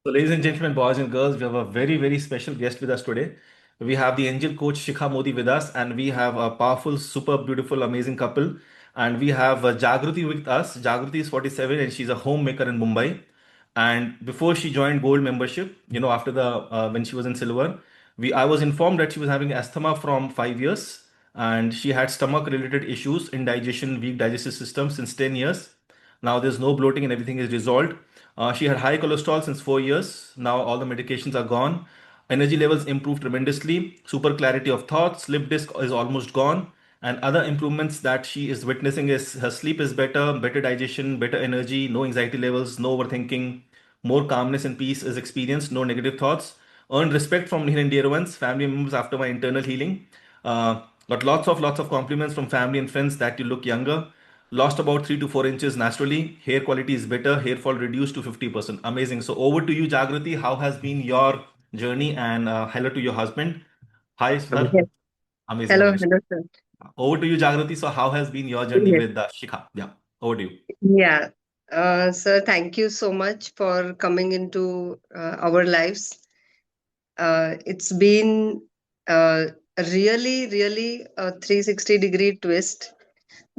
So, ladies and gentlemen, boys and girls, we have a very, very special guest with us today. We have the angel coach Shikha Modi with us, and we have a powerful, super beautiful, amazing couple. And we have Jaagruti with us. Jaagruti is 47 and she's a homemaker in Mumbai. And before she joined Gold membership, after the when she was in Silver, I was informed that she was having asthma from 5 years, and she had stomach related issues, indigestion, weak digestive system since 10 years. Now there's no bloating and everything is resolved. She had high cholesterol since 4 years. Now all the medications are gone. Energy levels improved tremendously. Super clarity of thought. Slip disc is almost gone. And other improvements that she is witnessing is her sleep is better, better digestion, better energy, no anxiety levels, no overthinking, more calmness and peace is experienced, no negative thoughts. Earned respect from near and dear ones, family members after my internal healing. Got lots of compliments from family and friends that you look younger. Lost about 3 to 4 inches naturally. Hair quality is better. Hair fall reduced to 50%. Amazing. So over to you, Jagrati. How has been your journey? And hello to your husband. Hi, sir. Yes. Amazing, Hello, amazing. hello, sir. Over to you, Jagrati. So how has been your journey Yes. with Shikha? Yeah, over to you. Yeah. Sir, thank you so much for coming into our lives. It's been a really a 360-degree twist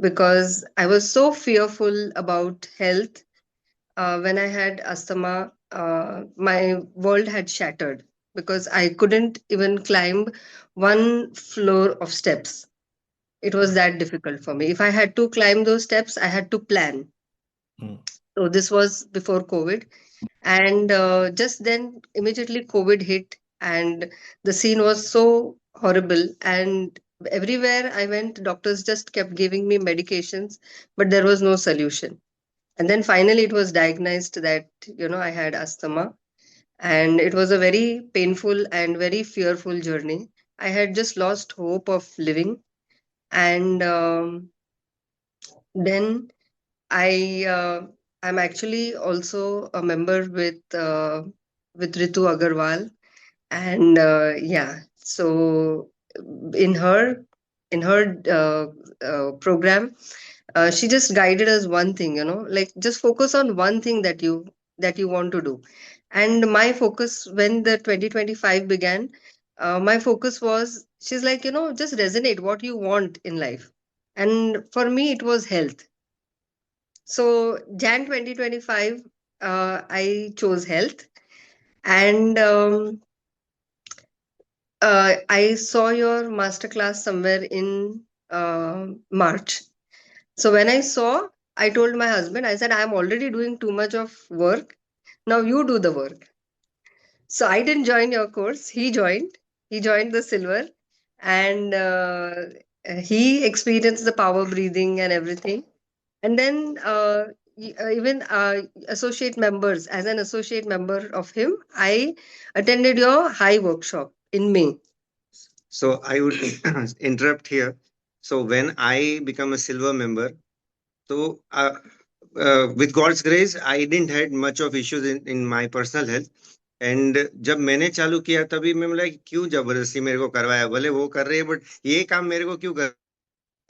because I was so fearful about health. When I had asthma, my world had shattered because I couldn't even climb one floor of steps. It was that difficult for me. If I had to climb those steps, I had to plan. Hmm. So this was before COVID, and just then immediately COVID hit, and the scene was so horrible. And everywhere I went, doctors just kept giving me medications, but there was no solution. And then finally, it was diagnosed that I had asthma, and it was a very painful and very fearful journey. I had just lost hope of living, and then I I'm actually also a member with Ritu Agarwal, and yeah, so in her in her program, she just guided us one thing, like just focus on one thing that you want to do. And my focus when the 2025 began, my focus was she's like just resonate what you want in life, and for me it was health. So Jan 2025, I chose health, and I saw your masterclass somewhere in March. So when I saw, I told my husband, I said, I'm already doing too much of work. Now you do the work. So I didn't join your course. He joined. He joined the silver, and he experienced the power breathing and everything. And then even associate members, as an associate member of him, I attended your high workshop in May. So I would interrupt here. So when I become a silver member, so with God's grace, I didn't had much of issues in my personal health. And जब मैंने चालू किया तभी मैं बोला कि क्यों जबरदस्ती मेरे को करवाया, भले वो कर रहे हैं बट ये काम मेरे को क्यों कर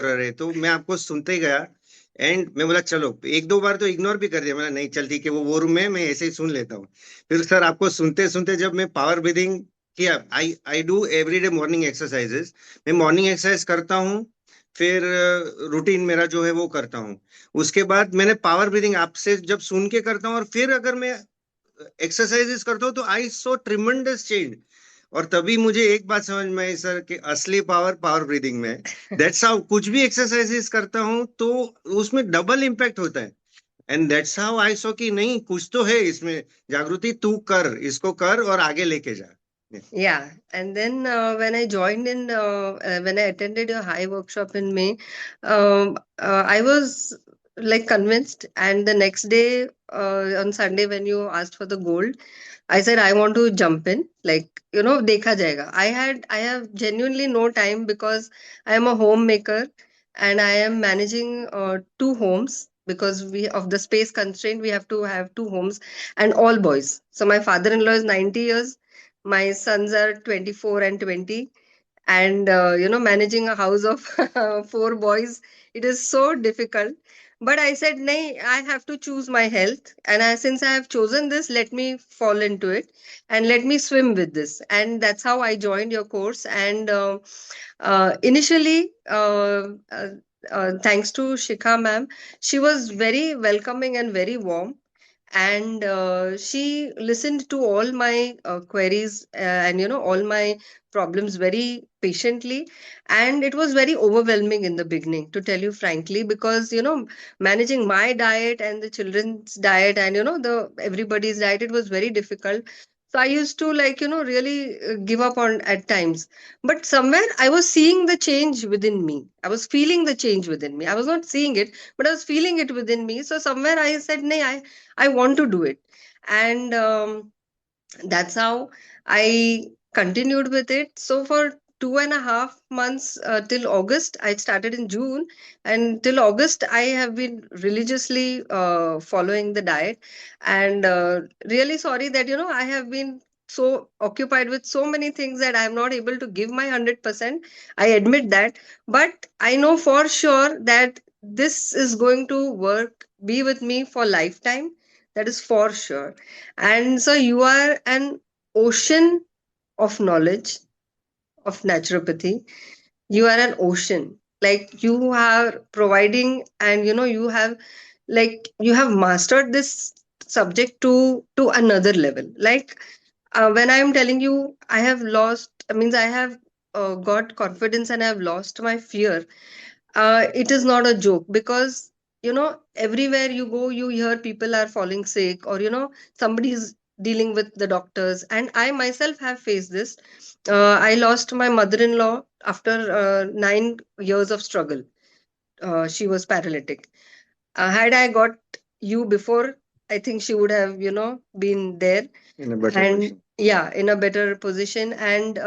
रहे, तो मैं आपको सुनते ही गया। एंड मैं बोला चलो, एक दो बार तो इग्नोर भी कर दिया, मैं नहीं चल ठीक है, वो रूम में मैं ऐसे ही सुन लेता हूँ। फिर सर आपको सुनते सुनते जब मैं पावर ब्रीदिंग किया, I I do everyday morning exercises. मैं मॉर्निंग एक्सरसाइज करता हूँ, फिर रूटीन मेरा जो है वो करता हूँ। उसके बाद मैंने पावर ब्रीदिंग आपसे जब सुन के करता हूँ और फिर अगर मैं एक्सरसाइजेस करता हूँ तो आई सो ट्रिमेंडस चेंज। और तभी मुझे एक बात समझ में आई सर कि असली पावर पावर ब्रीदिंग में है। दैट्स हाउ कुछ भी एक्सरसाइजेस करता हूँ तो उसमें डबल इम्पैक्ट होता है। एंड दैट्स हाउ आई सो कि नहीं कुछ तो है इसमें, जागृति तू कर, इसको कर और आगे लेके जा। Yeah, and then when I attended your high workshop in May, I was like convinced. And the next day, on Sunday, when you asked for the gold, I said I want to jump in. Like dekha jayega. I have genuinely no time because I am a homemaker and I am managing two homes because we of the space constraint we have to have two homes and all boys. So my father-in-law is 90 years, my sons are 24 and 20, and managing a house of four boys, it is so difficult. But I said, nay, I have to choose my health. And since I have chosen this, let me fall into it and let me swim with this. And that's how I joined your course. And initially, thanks to Shikha ma'am, she was very welcoming and very warm. And she listened to all my queries and all my problems very patiently. And it was very overwhelming in the beginning, to tell you frankly, because managing my diet and the children's diet and the everybody's diet, it was very difficult. So I used to, like, really give up on at times. But somewhere I was seeing the change within me. I was feeling the change within me. I was not seeing it, but I was feeling it within me. So somewhere I said, nay, I want to do it. And that's how I continued with it. So for 2.5 months, till August, I started in June, and till August, I have been religiously following the diet. And really sorry that I have been so occupied with so many things that I am not able to give my 100%. I admit that, but I know for sure that this is going to work, be with me for lifetime. That is for sure. And so you are an ocean of knowledge of naturopathy. You are an ocean. Like, you are providing, and you have, like, you have mastered this subject to another level. Like, when I am telling you, I have lost, means I have got confidence and I have lost my fear. It is not a joke, because everywhere you go, you hear people are falling sick, or somebody is dealing with the doctors. And I myself have faced this. I lost my mother-in-law after 9 years of struggle. She was paralytic. Had I got you before, I think she would have been there. In a better And position. yeah, in a better position. And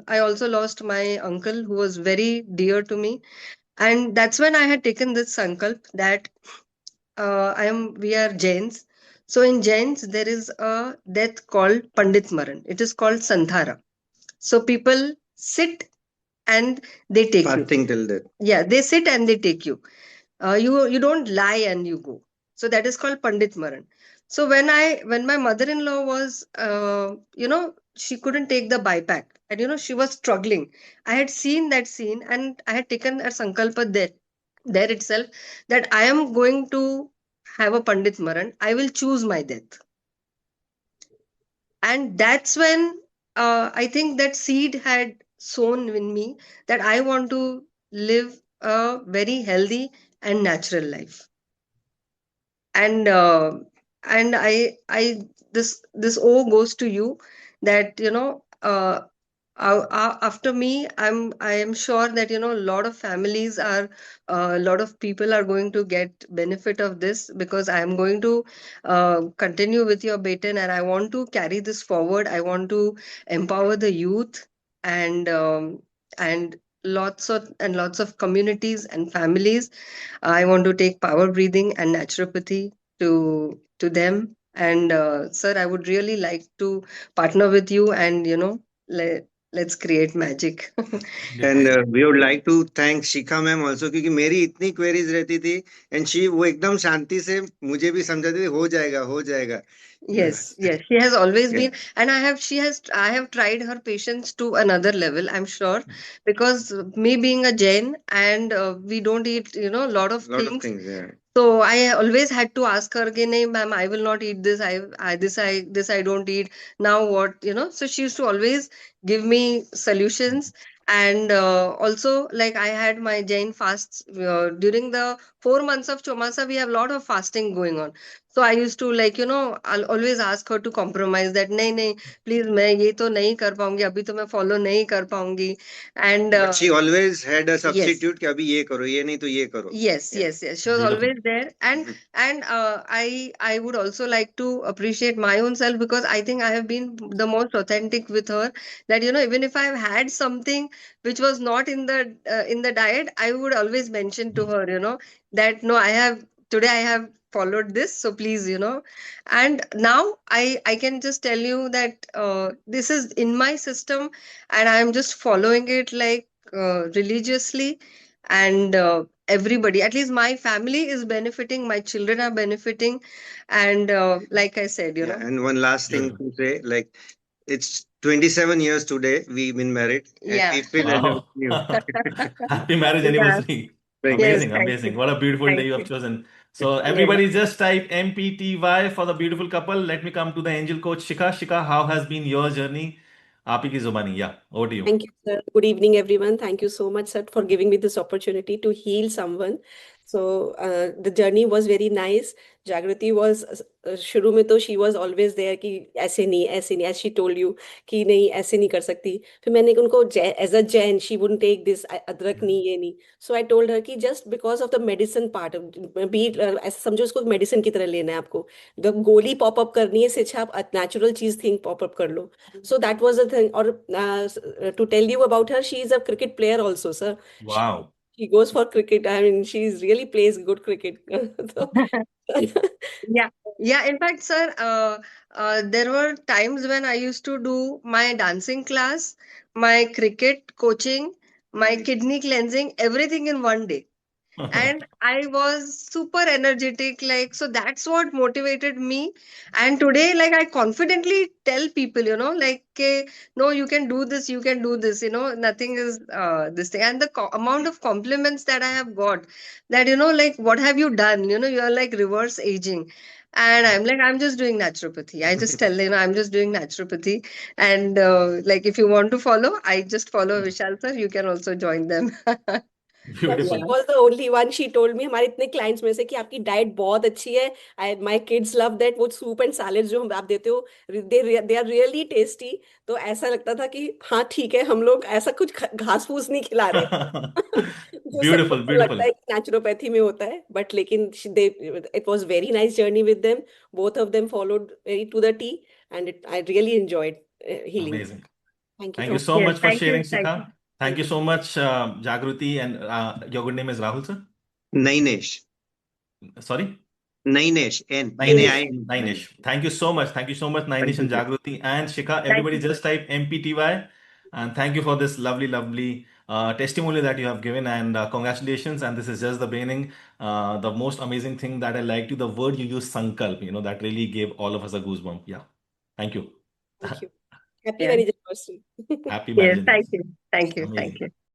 I also lost my uncle, who was very dear to me. And that's when I had taken this sankalp that we are Jains. So in Jains, there is a death called Pandit Maran. It is called Santhara. So people sit and they take you. Fasting till death. Yeah, they sit and they take you. You don't lie and you go. So that is called Pandit Maran. So when my mother-in-law was, she couldn't take the bypack, and she was struggling. I had seen that scene, and I had taken a sankalpa there itself, that I am going to have a Pandit Maran. I will choose my death. And that's when I think that seed had sown in me, that I want to live a very healthy and natural life. And I this O goes to you, that after me, I am sure that a lot of families are, a lot of people are going to get benefit of this, because I am going to continue with your baton, and I want to carry this forward. I want to empower the youth, and lots of communities and families. I want to take power breathing and naturopathy to them. And sir, I would really like to partner with you, and let's create magic. And Definitely. We would like to thank Shikha ma'am also, क्योंकि मेरी इतनी queries रहती थी and she वो एकदम शांति से मुझे भी समझाती थी, हो जाएगा हो जाएगा. Yes, yes, she has always Yeah, been, and I have tried her patience to another level, I'm sure, because me being a Jain, and we don't eat, a lot of lot of things. things. Yeah. So I always had to ask her again, "Hey, ma'am, I will not eat this. This I don't eat. Now what? So she used to always give me solutions. And also, like, I had my Jain fasts during the 4 months of Chomasa. We have a lot of fasting going on. So I used to, like, I'll always ask her to compromise, that नहीं नहीं, please मैं ये तो नहीं कर पाऊंगी, अभी तो मैं follow नहीं कर पाऊंगी. And but she always had a yes. Substitute कि अभी ये करो, ये नहीं तो ये करो. Yes, Yeah. yes, yes. She was Beautiful. always there. And I would also like to appreciate my own self, because I think I have been the most authentic with her. That even if I've had something which was not in the diet, I would always mention to her, that no, I have today I have followed this. So please, and now I can just tell you that this is in my system, and I am just following it, like, religiously. And everybody, at least my family is benefiting, my children are benefiting, and like I said, Yeah, and one last thing Beautiful. to say, like it's 27 years today we've been married, and yeah. we feel as if it's Wow. new. Happy marriage Yeah. anniversary. Thank you. Yes, Amazing, thank amazing. you. What a beautiful day Thank you have you. chosen. So Yes. everybody just type MPTY for the beautiful couple. Let me come to the angel coach Shika. Shika, how has been your journey? आप ही की जुबानी. Yeah, over to you. Thank you, sir. Good evening, everyone. Thank you so much, sir, for giving me this opportunity to heal someone. So the journey was very nice. Jagruti was शुरू में तो she was always there कि ऐसे नहीं as she told you कि नहीं ऐसे नहीं कर सकती. फिर मैंने उनको as a Jain she wouldn't take this अदरक नहीं ये नहीं. So I told her कि just because of the medicine part be it, ऐसा समझो इसको मेडिसिन की तरह लेना है आपको. जब गोली पॉप अप करनी है इससे अच्छा आप नेचुरल चीज थिंग पॉप अप कर लो. So that was the thing. Or to tell you about her, she is a cricket player also, sir. She Wow. she goes for cricket. I mean, she's really plays good cricket. So, Yeah, yeah. In fact, sir, there were times when I used to do my dancing class, my cricket coaching, my kidney cleansing, everything in one day. And I was super energetic, like, so that's what motivated me. And today, like, I confidently tell people, like, no, you can do this, you can do this, nothing is this thing. And the amount of compliments that I have got, that, like, what have you done? You are like reverse aging. And I'm like, I'm just doing naturopathy. I just tell, I'm just doing naturopathy. And like, if you want to follow, I just follow Vishal sir. You can also join them. but she Beautiful. Yeah. was the only one. She told me हमारे इतने clients में से कि आपकी diet बहुत अच्छी है. My kids love that. वो soup and salads जो आप देते हो, they are really tasty. तो ऐसा लगता था कि हाँ ठीक है हम लोग ऐसा कुछ घास फूस नहीं खिला रहे. जो सबको Beautiful, तो लगता beautiful, है कि नेचुरोपैथी में होता है बट लेकिन they it was very nice journey with them both of them followed very to the T and I really enjoyed healing amazing. Thank you Thank so you much so Yes, much for thank you. sharing, Thank you. Shikha. Thank thank you you so much, Jagruti, and your good name is Rahul, sir. Nainesh. Sorry? Nainesh. Nainish. N-A-I-N. Nainish. Thank you so much. Thank you so much, Thank Nainish you, and sir. Jagruti and Shikha. Thank Everybody you. just type MPTY. And thank you for this lovely, lovely testimony that you have given. And congratulations. And this is just the beginning. The most amazing thing that I liked you, the word you used, Sankalp, that really gave all of us a goosebump. Yeah. Thank you. Thank you happy Yeah. Marriage anniversary Happy Yes, marriage thank anniversary. you. Thank you. Thank Amazing. you.